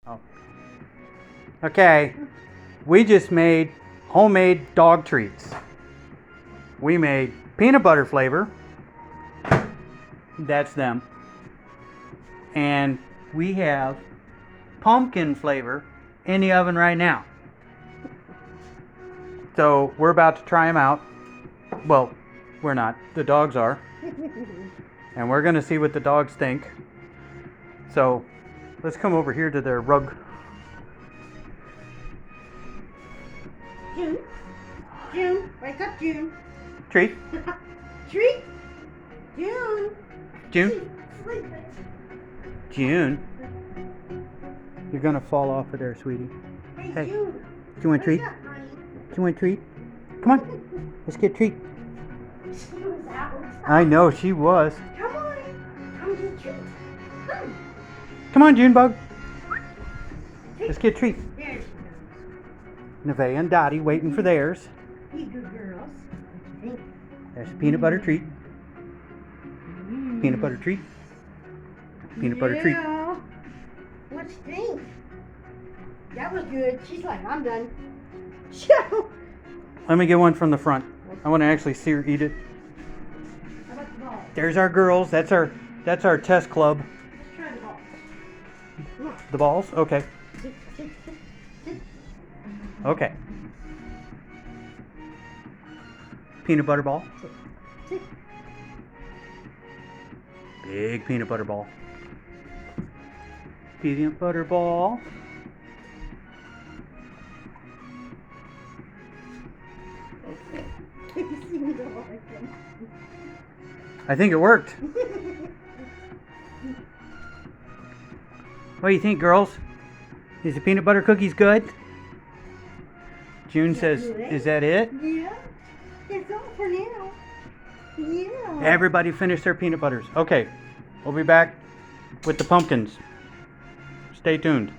Oh. Okay, we just made homemade dog treats. We made peanut butter flavor. That's them. And we have pumpkin flavor in the oven right now. So we're about to try them out. Well, we're not. The dogs are. And we're going to see what the dogs think. So let's come over here to their rug. June, wake up, June. Treat. Treat. June. June. Sleeping. June. You're going to fall off of there, sweetie. Hey, June. do you want a treat? Wake up, honey. Do you want a treat? Come on. Let's get a treat. She was out. I know, she was. Come on. Come get a treat. Come. Come on, Junebug. Let's get a treat. There she goes. Nevaeh and Dottie waiting for theirs. You good girls. What you think? There's a peanut butter treat. Peanut butter treat. Peanut butter treat. Yeah. What you think? That was good. She's like, I'm done. Let me get one from the front. I want to actually see her eat it. How about the ball? There's our girls. That's our test club. Let's try the ball. The balls? Okay. Sit, sit, sit, sit. Okay. Peanut butter ball. Sit, sit. Big peanut butter ball. Peanut butter ball. I think it worked. What do you think, girls? Is the peanut butter cookies good? June says, is that it? Yeah. It's all for now. Yeah. Everybody finished their peanut butters. Okay, we'll be back with the pumpkins. Stay tuned.